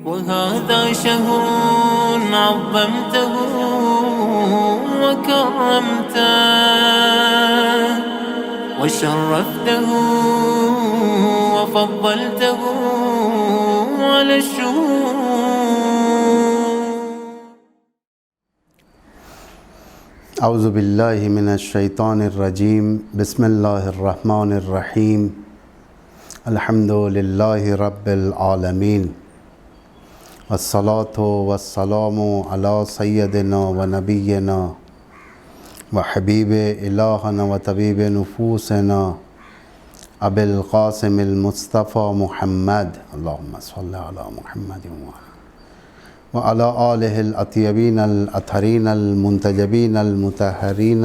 وهذا شهر عظمته وكرمته وشرفته وفضلته على الشهور. اعوذ باللہ من الشیطان الرجیم. بسم اللہ الرحمن الرحیم. الحمد للہ رب العالمین، والصلاة والسلام علی سیدنا و نبینا و حبیب الہنا و طبیب نفوسنا ابی القاسم المصطفیٰ محمد، اللہم صلی علی محمد وعلی آلہ الاطیبین الاطہرین المنتجبین المطہرین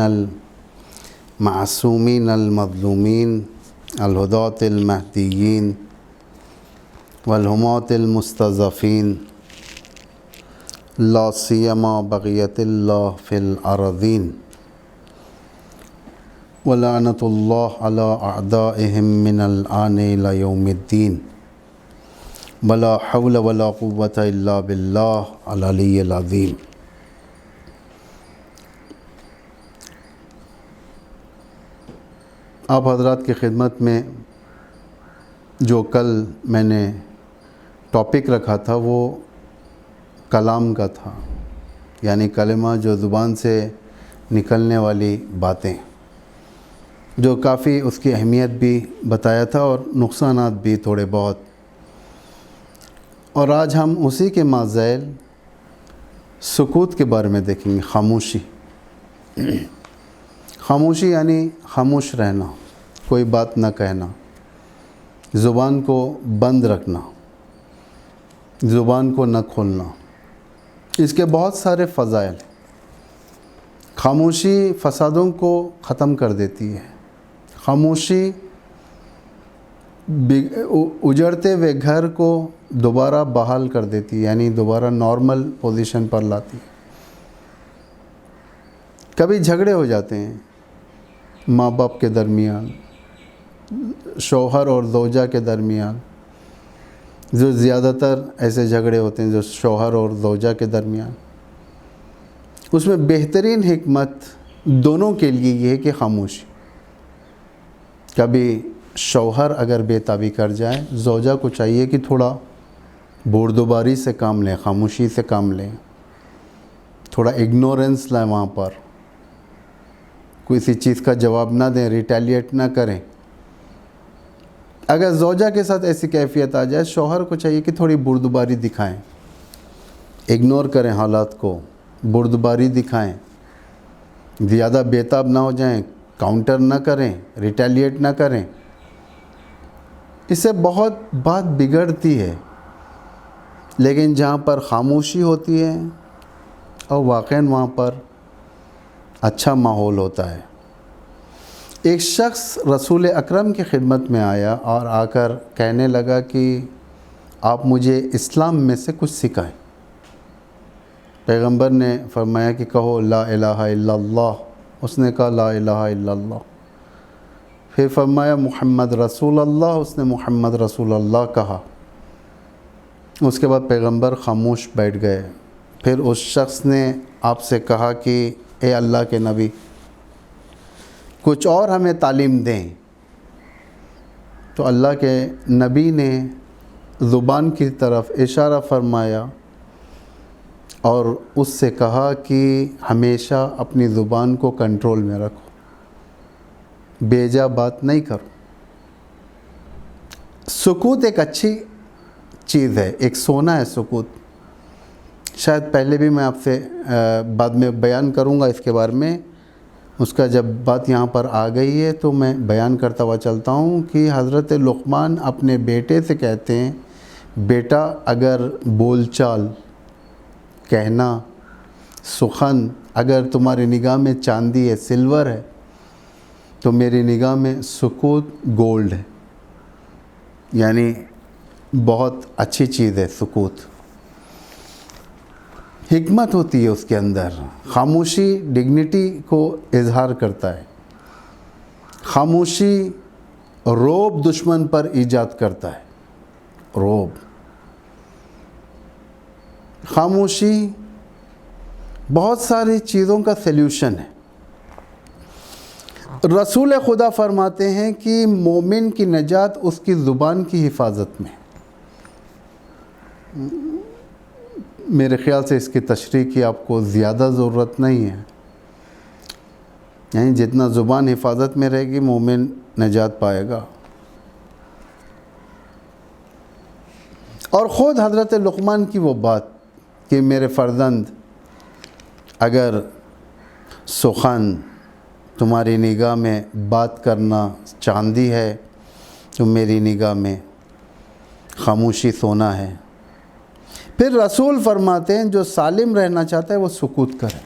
المعصومین المظلومین الہداة المہدیین والہماة المستضعفین، لا سیما بقیت اللہ فی الارضین، ولعنۃ اللہ علی اعدائہم من الآن الی یوم الدین، ولا حول ولا قوة الا باللہ العلی العظیم. آپ حضرات کی خدمت میں جو کل میں نے ٹاپک رکھا تھا وہ کلام کا تھا، یعنی کلمہ، جو زبان سے نکلنے والی باتیں، جو کافی اس کی اہمیت بھی بتایا تھا اور نقصانات بھی تھوڑے بہت. اور آج ہم اسی کے ماذیل سکوت کے بارے میں دیکھیں گے. خاموشی. خاموشی یعنی خاموش رہنا، کوئی بات نہ کہنا، زبان کو بند رکھنا، زبان کو نہ کھولنا. اس کے بہت سارے فضائل ہیں. خاموشی فسادوں کو ختم کر دیتی ہے. خاموشی اجڑتے ہوئے گھر کو دوبارہ بحال کر دیتی ہے، یعنی دوبارہ نارمل پوزیشن پر لاتی ہے. کبھی جھگڑے ہو جاتے ہیں ماں باپ کے درمیان، شوہر اور زوجہ کے درمیان، جو زیادہ تر ایسے جھگڑے ہوتے ہیں جو شوہر اور زوجہ کے درمیان. اس میں بہترین حکمت دونوں کے لیے یہ ہے کہ خاموشی. کبھی شوہر اگر بے تابی کر جائے، زوجہ کو چاہیے کہ تھوڑا بردباری سے کام لیں، خاموشی سے کام لیں، تھوڑا اگنورنس لائیں، وہاں پر کسی چیز کا جواب نہ دیں، ریٹیلیٹ نہ کریں. اگر زوجہ کے ساتھ ایسی کیفیت آ جائے، شوہر کو چاہیے کہ تھوڑی بردباری دکھائیں، اگنور کریں حالات کو، بردباری دکھائیں، زیادہ بے تاب نہ ہو جائیں، کاؤنٹر نہ کریں، ریٹیلیٹ نہ کریں. اس سے بہت بات بگڑتی ہے. لیکن جہاں پر خاموشی ہوتی ہے اور واقعاً وہاں پر اچھا ماحول ہوتا ہے. ایک شخص رسول اکرم کی خدمت میں آیا اور آ کر کہنے لگا کہ آپ مجھے اسلام میں سے کچھ سکھائیں. پیغمبر نے فرمایا کہ کہو لا الہ الا اللہ. اس نے کہا لا الہ الا اللہ. پھر فرمایا محمد رسول اللہ. اس نے محمد رسول اللہ کہا. اس کے بعد پیغمبر خاموش بیٹھ گئے. پھر اس شخص نے آپ سے کہا کہ اے اللہ کے نبی، کچھ اور ہمیں تعلیم دیں. تو اللہ کے نبی نے زبان کی طرف اشارہ فرمایا اور اس سے کہا کہ ہمیشہ اپنی زبان کو کنٹرول میں رکھو، بے جا بات نہیں کرو. سکوت ایک اچھی چیز ہے، ایک سونا ہے سکوت. شاید پہلے بھی میں آپ سے بعد میں بیان کروں گا اس کے بارے میں. اس کا جب بات یہاں پر آ گئی ہے تو میں بیان کرتا ہوا چلتا ہوں کہ حضرت لقمان اپنے بیٹے سے کہتے ہیں، بیٹا اگر بول چال، کہنا، سخن اگر تمہاری نگاہ میں چاندی ہے، سلور ہے، تو میری نگاہ میں سکوت گولڈ ہے. یعنی بہت اچھی چیز ہے سکوت. حکمت ہوتی ہے اس کے اندر. خاموشی ڈگنیٹی کو اظہار کرتا ہے. خاموشی روب دشمن پر ایجاد کرتا ہے. روب خاموشی بہت ساری چیزوں کا سلیوشن ہے۔ رسول خدا فرماتے ہیں کہ مومن کی نجات اس کی زبان کی حفاظت میں۔ میرے خیال سے اس کی تشریح کی آپ کو زیادہ ضرورت نہیں ہے، یعنی جتنا زبان حفاظت میں رہے گی مومن نجات پائے گا۔ اور خود حضرت لقمان کی وہ بات کہ میرے فرزند اگر سخن تمہاری نگاہ میں بات کرنا چاندی ہے تو میری نگاہ میں خاموشی سونا ہے۔ پھر رسول فرماتے ہیں جو سالم رہنا چاہتا ہے وہ سکوت کرے۔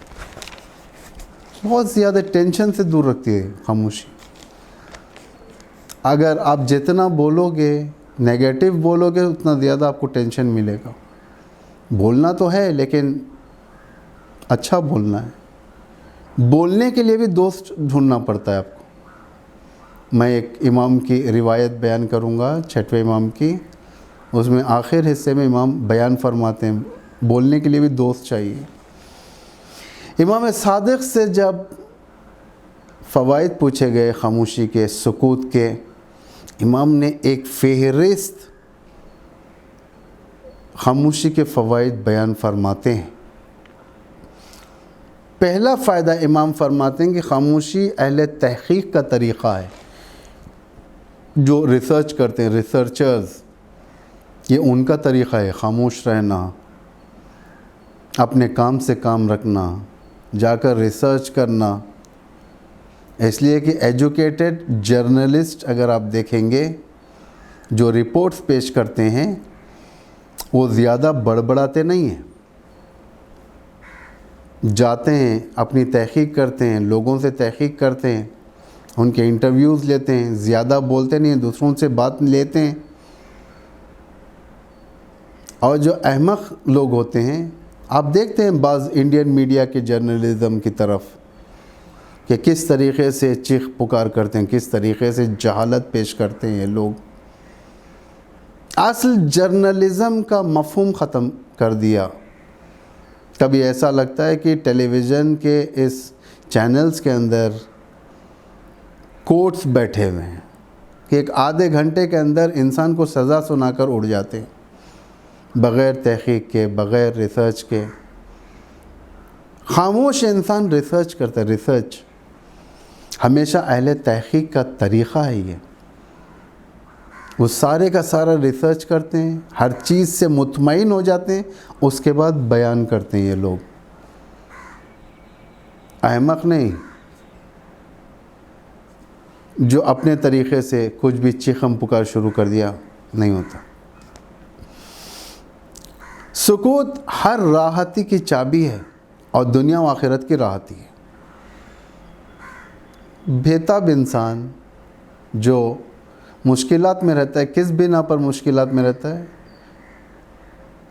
بہت زیادہ ٹینشن سے دور رکھتی ہے خاموشی۔ اگر آپ جتنا بولو گے نیگیٹو بولو گے اتنا زیادہ آپ کو ٹینشن ملے گا۔ بولنا تو ہے لیکن اچھا بولنا ہے۔ بولنے کے لیے بھی دوست ڈھونڈنا پڑتا ہے آپ کو۔ میں ایک امام کی روایت بیان کروں گا، 6ویں امام کی، اس میں آخر حصے میں امام بیان فرماتے ہیں بولنے کے لیے بھی دوست چاہیے۔ امام صادق سے جب فوائد پوچھے گئے خاموشی کے، سکوت کے، امام نے ایک فہرست خاموشی کے فوائد بیان فرماتے ہیں۔ پہلا فائدہ امام فرماتے ہیں کہ خاموشی اہل تحقیق کا طریقہ ہے۔ جو ریسرچ کرتے ہیں ریسرچرز، یہ ان کا طریقہ ہے خاموش رہنا، اپنے کام سے کام رکھنا، جا کر ریسرچ کرنا۔ اس لیے کہ ایجوکیٹڈ جرنلسٹ اگر آپ دیکھیں گے جو رپورٹس پیش کرتے ہیں وہ زیادہ بڑبڑاتے نہیں ہیں، جاتے ہیں اپنی تحقیق کرتے ہیں، لوگوں سے تحقیق کرتے ہیں، ان کے انٹرویوز لیتے ہیں، زیادہ بولتے نہیں ہیں، دوسروں سے بات لیتے ہیں۔ اور جو احمق لوگ ہوتے ہیں آپ دیکھتے ہیں بعض انڈین میڈیا کے جرنلزم کی طرف کہ کس طریقے سے چیخ پکار کرتے ہیں، کس طریقے سے جہالت پیش کرتے ہیں یہ لوگ۔ اصل جرنلزم کا مفہوم ختم کر دیا۔ کبھی ایسا لگتا ہے کہ ٹیلی ویژن کے اس چینلز کے اندر کورٹس بیٹھے ہوئے ہیں کہ ایک آدھے گھنٹے کے اندر انسان کو سزا سنا کر اڑ جاتے ہیں بغیر تحقیق کے، بغیر ریسرچ کے۔ خاموش انسان ریسرچ کرتا ہے، ریسرچ ہمیشہ اہل تحقیق کا طریقہ ہے یہ۔ وہ سارے کا سارا ریسرچ کرتے ہیں، ہر چیز سے مطمئن ہو جاتے ہیں، اس کے بعد بیان کرتے ہیں یہ لوگ۔ احمق نہیں جو اپنے طریقے سے کچھ بھی چیخم پکار شروع کر دیا، نہیں ہوتا۔ سکوت ہر راحتی کی چابی ہے اور دنیا و آخرت کی راحتی ہے۔ بےتاب انسان جو مشکلات میں رہتا ہے، کس بنا پر مشکلات میں رہتا ہے؟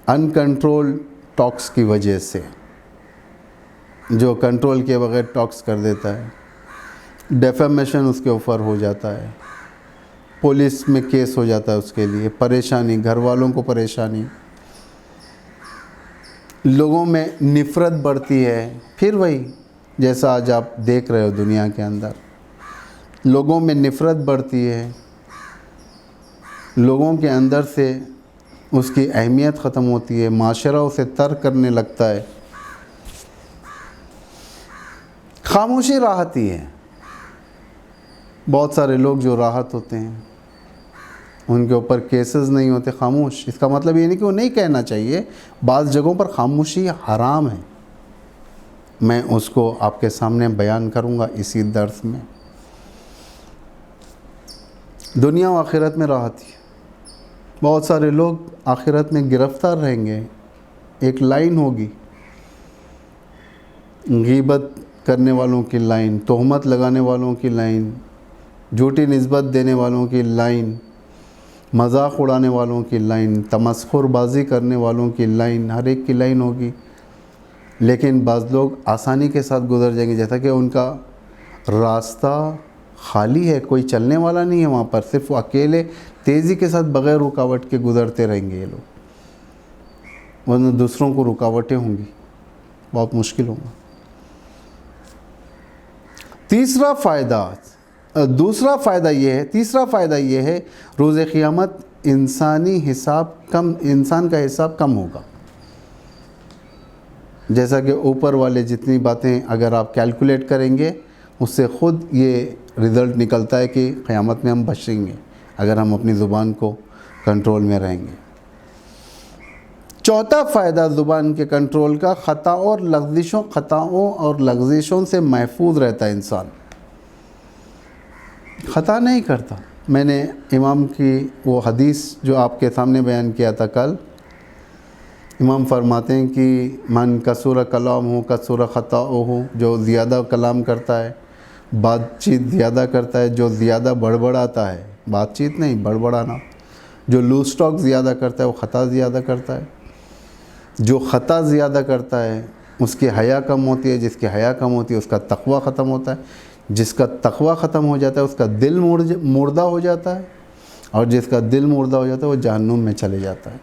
ان کنٹرول ٹاکس کی وجہ سے۔ جو کنٹرول کے بغیر ٹاکس کر دیتا ہے، ڈیفیمیشن اس کے اوپر ہو جاتا ہے، پولیس میں کیس ہو جاتا ہے اس کے لیے، پریشانی، گھر والوں کو پریشانی، لوگوں میں نفرت بڑھتی ہے۔ پھر وہی جیسا آج آپ دیکھ رہے ہو دنیا کے اندر، لوگوں میں نفرت بڑھتی ہے، لوگوں کے اندر سے اس کی اہمیت ختم ہوتی ہے، معاشرہ اسے ترک کرنے لگتا ہے۔ خاموشی راحتی ہے۔ بہت سارے لوگ جو راحت ہوتے ہیں ان کے اوپر کیسز نہیں ہوتے، خاموش۔ اس کا مطلب یہ نہیں کہ وہ نہیں کہنا چاہیے، بعض جگہوں پر خاموشی حرام ہے، میں اس کو آپ کے سامنے بیان کروں گا اسی درس میں۔ دنیا و آخرت میں راحتی ہے۔ بہت سارے لوگ آخرت میں گرفتار رہیں گے۔ ایک لائن ہوگی، غیبت کرنے والوں کی لائن، تہمت لگانے والوں کی لائن، جھوٹی نسبت دینے والوں کی لائن، مذاق اڑانے والوں کی لائن، تمسخر بازی کرنے والوں کی لائن، ہر ایک کی لائن ہوگی۔ لیکن بعض لوگ آسانی کے ساتھ گزر جائیں گے، جیسا کہ ان کا راستہ خالی ہے، کوئی چلنے والا نہیں ہے وہاں پر، صرف وہ اکیلے تیزی کے ساتھ بغیر رکاوٹ کے گزرتے رہیں گے یہ لوگ۔ ورنہ دوسروں کو رکاوٹیں ہوں گی، بہت مشکل ہوگا۔ تیسرا فائدہ یہ ہے روز قیامت انسان کا حساب کم ہوگا۔ جیسا کہ اوپر والے جتنی باتیں اگر آپ کیلکولیٹ کریں گے، اس سے خود یہ رزلٹ نکلتا ہے کہ قیامت میں ہم بچیں گے اگر ہم اپنی زبان کو کنٹرول میں رہیں گے۔ چوتھا فائدہ زبان کے کنٹرول کا، خطاؤں اور لغزشوں سے محفوظ رہتا ہے انسان، خطا نہیں کرتا۔ میں نے امام کی وہ حدیث جو آپ کے سامنے بیان کیا تھا کل، امام فرماتے ہیں کہ من کثر کلامہ کثر خطاؤہ، جو زیادہ کلام کرتا ہے، بات چیت زیادہ کرتا ہے، جو زیادہ بڑبڑاتا ہے، بات چیت نہیں بڑبڑانا، جو لوز ٹاک زیادہ کرتا ہے وہ خطا زیادہ کرتا ہے۔ جو خطا زیادہ کرتا ہے اس کی حیا کم ہوتی ہے، جس کی حیا کم ہوتی ہے اس کا تقوی ختم ہوتا ہے، جس کا تقوی ختم ہو جاتا ہے اس کا دل مردہ ہو جاتا ہے، اور جس کا دل مردہ ہو جاتا ہے وہ جہنم میں چلے جاتا ہے۔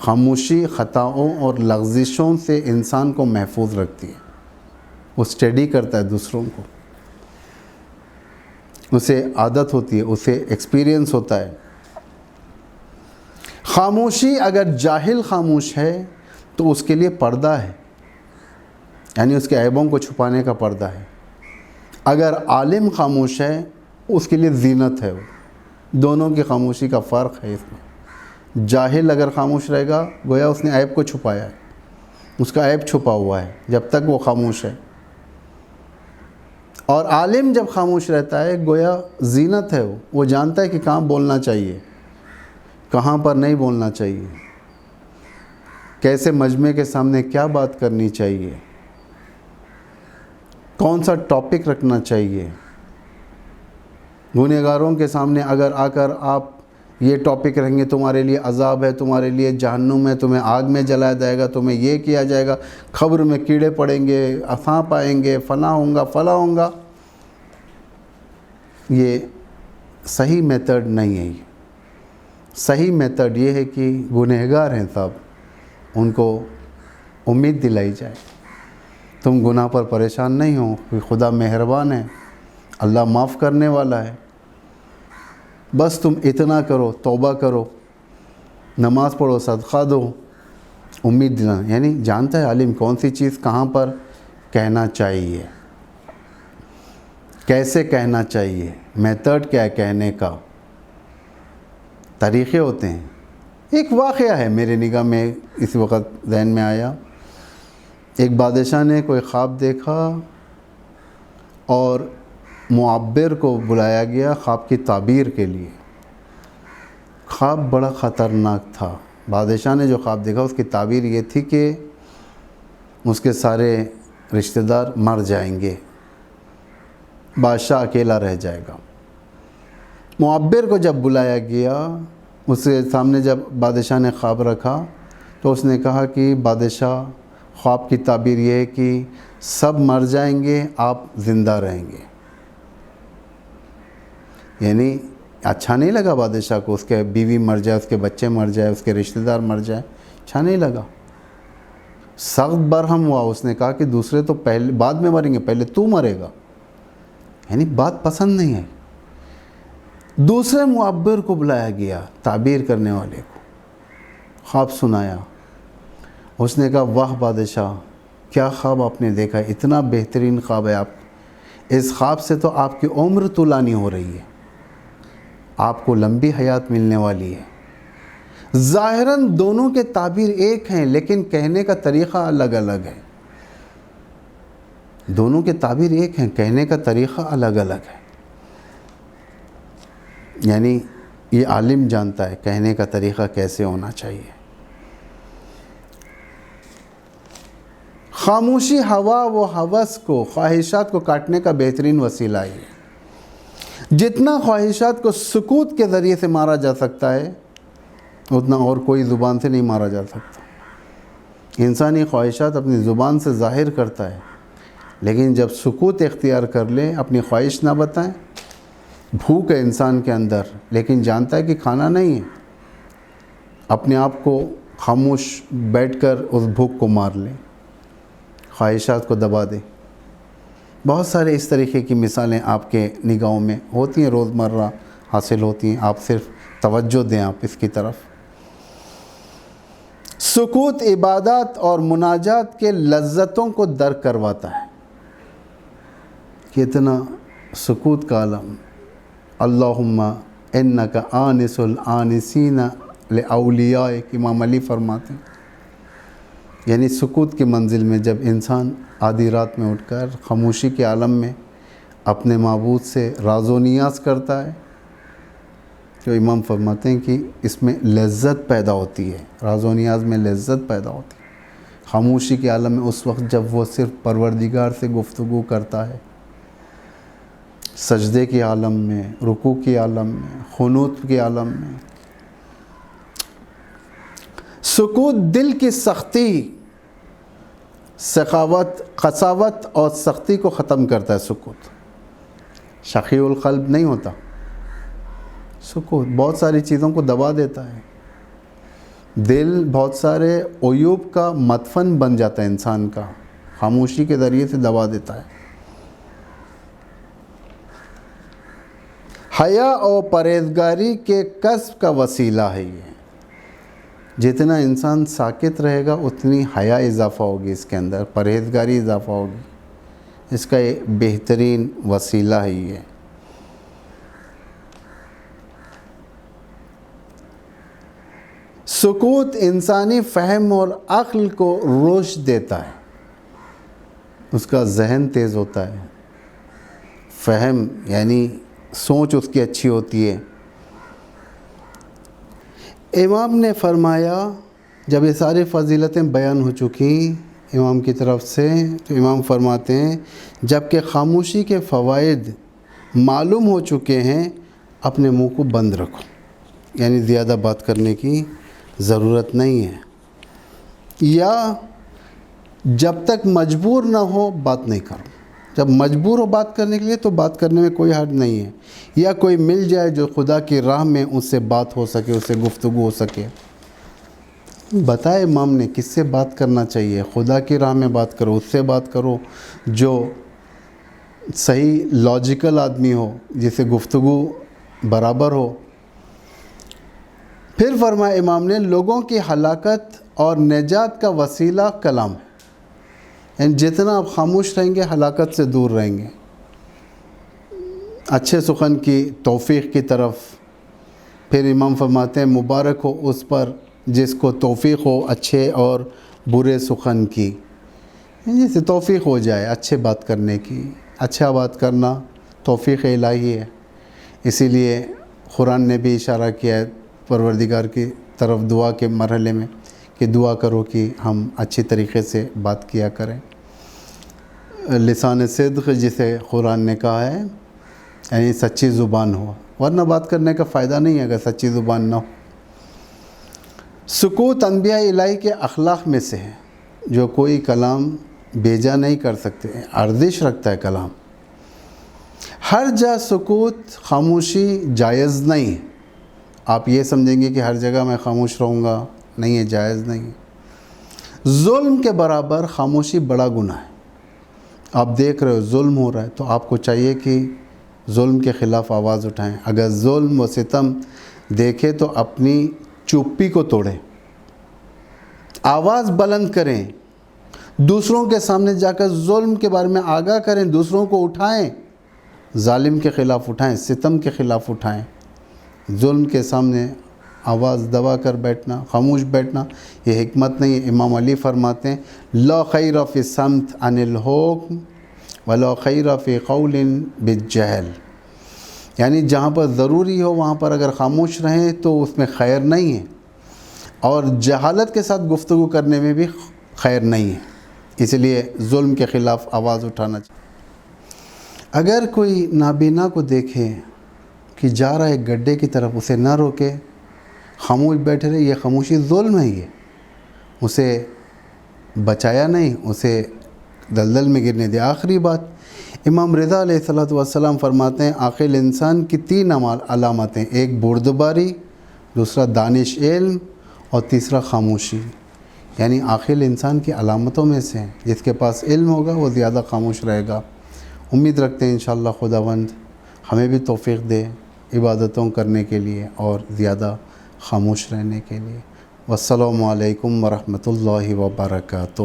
خاموشی خطاؤں اور لغزشوں سے انسان کو محفوظ رکھتی ہے، وہ اسٹڈی کرتا ہے دوسروں کو، اسے عادت ہوتی ہے، اسے ایکسپیرینس ہوتا ہے۔ خاموشی، اگر جاہل خاموش ہے تو اس کے لیے پردہ ہے، یعنی اس کے عیبوں کو چھپانے کا پردہ ہے۔ اگر عالم خاموش ہے اس کے لیے زینت ہے، وہ دونوں کی خاموشی کا فرق ہے اس میں۔ جاہل اگر خاموش رہے گا گویا اس نے عیب کو چھپایا ہے، اس کا عیب چھپا ہوا ہے جب تک وہ خاموش ہے، اور عالم جب خاموش رہتا ہے گویا زینت ہے، وہ جانتا ہے کہ کہاں بولنا چاہیے، کہاں پر نہیں بولنا چاہیے، کیسے مجمع کے سامنے کیا بات کرنی چاہیے، کون سا ٹاپک رکھنا چاہیے۔ گنہگاروں کے سامنے اگر آ کر آپ یہ ٹاپک رکھیں گے تمہارے لیے عذاب ہے، تمہارے لیے جہنم ہے، تمہیں آگ میں جلایا جائے گا، تمہیں یہ کیا جائے گا، قبر میں کیڑے پڑیں گے، سانپ آئیں گے، فلاں ہوگا، یہ صحیح میتھڈ نہیں ہے۔ صحیح میتھڈ یہ ہے کہ گنہگار ہیں صاحب، ان کو امید دلائی جائے، تم گناہ پر پریشان نہیں ہو، خدا مہربان ہے، اللہ معاف کرنے والا ہے، بس تم اتنا کرو، توبہ کرو، نماز پڑھو، صدقہ دو، امید دلانا۔ یعنی جانتا ہے عالم کون سی چیز کہاں پر کہنا چاہیے، کیسے کہنا چاہیے، میتھڈ کیا ہے کہنے کا، طریقے ہوتے ہیں۔ ایک واقعہ ہے میرے نگاہ میں اس وقت ذہن میں آیا۔ ایک بادشاہ نے کوئی خواب دیکھا اور معبر کو بلایا گیا خواب کی تعبیر کے لیے۔ خواب بڑا خطرناک تھا۔ بادشاہ نے جو خواب دیکھا اس کی تعبیر یہ تھی کہ اس کے سارے رشتہ دار مر جائیں گے، بادشاہ اکیلا رہ جائے گا۔ معبر کو جب بلایا گیا، اس کے سامنے جب بادشاہ نے خواب رکھا تو اس نے کہا کہ بادشاہ خواب کی تعبیر یہ ہے کہ سب مر جائیں گے، آپ زندہ رہیں گے۔ یعنی اچھا نہیں لگا بادشاہ کو، اس کے بیوی مر جائے، اس کے بچے مر جائے، اس کے رشتہ دار مر جائے، اچھا نہیں لگا، سخت برہم ہوا۔ اس نے کہا کہ دوسرے تو پہلے بعد میں مریں گے، پہلے تو مرے گا، یعنی بات پسند نہیں ہے۔ دوسرے معبر کو بلایا گیا، تعبیر کرنے والے کو، خواب سنایا۔ اس نے کہا واہ بادشاہ، کیا خواب آپ نے دیکھا، اتنا بہترین خواب ہے، آپ اس خواب سے تو آپ کی عمر طولانی ہو رہی ہے، آپ کو لمبی حیات ملنے والی ہے۔ ظاہراً دونوں کے تعبیر ایک ہیں لیکن کہنے کا طریقہ الگ الگ ہے۔ دونوں کے تعبیر ایک ہیں، کہنے کا طریقہ الگ الگ ہے۔ یعنی یہ عالم جانتا ہے کہنے کا طریقہ کیسے ہونا چاہیے۔ خاموشی ہوا و ہوس کو، خواہشات کو کاٹنے کا بہترین وسیلہ ہے۔ جتنا خواہشات کو سکوت کے ذریعے سے مارا جا سکتا ہے اتنا اور کوئی زبان سے نہیں مارا جا سکتا۔ انسانی خواہشات اپنی زبان سے ظاہر کرتا ہے، لیکن جب سکوت اختیار کر لے، اپنی خواہش نہ بتائیں، بھوک ہے انسان کے اندر لیکن جانتا ہے کہ کھانا نہیں ہے، اپنے آپ کو خاموش بیٹھ کر اس بھوک کو مار لیں، خواہشات کو دبا دیں۔ بہت سارے اس طریقے کی مثالیں آپ کے نگاہوں میں ہوتی ہیں، روزمرہ حاصل ہوتی ہیں، آپ صرف توجہ دیں آپ اس کی طرف۔ سکوت عبادات اور مناجات کے لذتوں کو درک کرواتا ہے۔ کتنا سکوت کا عالم، اللہم انکا آنس الآنسین لأولیائک، امام علی فرماتے ہیں۔ یعنی سکوت کی منزل میں جب انسان آدھی رات میں اٹھ کر خاموشی کے عالم میں اپنے معبود سے راز و نیاز کرتا ہے، تو امام فرماتے ہیں کہ اس میں لذت پیدا ہوتی ہے، راز و نیاز میں لذت پیدا ہوتی ہے خاموشی کے عالم میں، اس وقت جب وہ صرف پروردگار سے گفتگو کرتا ہے، سجدے کے عالم میں، رکوع کے عالم میں، قنوت کے عالم میں۔ سکوت دل کی سختی، سخاوت، قساوت اور سختی کو ختم کرتا ہے۔ سکوت شقی القلب نہیں ہوتا، سکوت بہت ساری چیزوں کو دبا دیتا ہے۔ دل بہت سارے عیوب کا مدفن بن جاتا ہے انسان کا، خاموشی کے ذریعے سے دبا دیتا ہے۔ حیا اور پرہیزگاری کے کسب کا وسیلہ ہے یہ۔ جتنا انسان ساکت رہے گا اتنی حیا اضافہ ہوگی اس کے اندر، پرہیزگاری اضافہ ہوگی، اس کا ایک بہترین وسیلہ ہے یہ۔ سکوت انسانی فہم اور عقل کو رشد دیتا ہے، اس کا ذہن تیز ہوتا ہے، فہم یعنی سوچ اس کی اچھی ہوتی ہے۔ امام نے فرمایا، جب یہ ساری فضیلتیں بیان ہو چکی امام کی طرف سے، تو امام فرماتے ہیں جب کہ خاموشی کے فوائد معلوم ہو چکے ہیں، اپنے منہ کو بند رکھو، یعنی زیادہ بات کرنے کی ضرورت نہیں ہے، یا جب تک مجبور نہ ہو بات نہیں کرو۔ جب مجبور ہو بات کرنے کے لیے تو بات کرنے میں کوئی حرج نہیں ہے، یا کوئی مل جائے جو خدا کی راہ میں اس سے بات ہو سکے، اس سے گفتگو ہو سکے۔ بتائے امام نے کس سے بات کرنا چاہیے، خدا کی راہ میں بات کرو، اس سے بات کرو جو صحیح لاجیکل آدمی ہو، جسے گفتگو برابر ہو۔ پھر فرمایا امام نے لوگوں کی ہلاکت اور نجات کا وسیلہ کلام ہے، یعنی جتنا آپ خاموش رہیں گے ہلاکت سے دور رہیں گے، اچھے سخن کی توفیق کی طرف۔ پھر امام فرماتے ہیں مبارک ہو اس پر جس کو توفیق ہو اچھے اور برے سخن کی، جسے توفیق ہو جائے اچھے بات کرنے کی۔ اچھا بات کرنا توفیق الہی ہے، اسی لیے قرآن نے بھی اشارہ کیا ہے پروردگار کی طرف دعا کے مرحلے میں کہ دعا کرو کہ ہم اچھی طریقے سے بات کیا کریں۔ لسان صدق جسے قرآن نے کہا ہے، یعنی سچی زبان ہو، ورنہ بات کرنے کا فائدہ نہیں ہے اگر سچی زبان نہ ہو۔ سکوت انبیاء الہی کے اخلاق میں سے ہے، جو کوئی کلام بیجا نہیں کر سکتے، ارزش رکھتا ہے کلام۔ ہر جا سکوت، خاموشی جائز نہیں ہے۔ آپ یہ سمجھیں گے کہ ہر جگہ میں خاموش رہوں گا، نہیں ہے، جائز نہیں ہے۔ ظلم کے برابر خاموشی بڑا گناہ ہے۔ آپ دیکھ رہے ہو ظلم ہو رہا ہے تو آپ کو چاہیے کہ ظلم کے خلاف آواز اٹھائیں۔ اگر ظلم و ستم دیکھیں تو اپنی چپی کو توڑیں، آواز بلند کریں، دوسروں کے سامنے جا کر ظلم کے بارے میں آگاہ کریں، دوسروں کو اٹھائیں، ظالم کے خلاف اٹھائیں، ستم کے خلاف اٹھائیں۔ ظلم کے سامنے آواز دبا کر بیٹھنا، خاموش بیٹھنا، یہ حکمت نہیں ہے۔ امام علی فرماتے ہیں لا خیر فی الصمت عن الحکم ولا خیر فی قول بالجہل، یعنی جہاں پر ضروری ہو وہاں پر اگر خاموش رہیں تو اس میں خیر نہیں ہے، اور جہالت کے ساتھ گفتگو کرنے میں بھی خیر نہیں ہے۔ اس لیے ظلم کے خلاف آواز اٹھانا چاہیے۔ اگر کوئی نابینا کو دیکھے کہ جا رہا ہے گڈھے کی طرف، اسے نہ روکے، خاموش بیٹھے رہے، یہ خاموشی ظلم ہے، یہ اسے بچایا نہیں، اسے دلدل میں گرنے دیا۔ آخری بات، امام رضا علیہ السلام فرماتے ہیں عاقل انسان کی 3 علامتیں، ایک بردباری، دوسرا دانش علم، اور تیسرا خاموشی، یعنی عاقل انسان کی علامتوں میں سے جس کے پاس علم ہوگا وہ زیادہ خاموش رہے گا۔ امید رکھتے ہیں انشاءاللہ خداوند ہمیں بھی توفیق دے عبادتوں کرنے کے لیے اور زیادہ خاموش رہنے کے لیے۔ والسلام علیکم ورحمۃ اللہ وبرکاتہ۔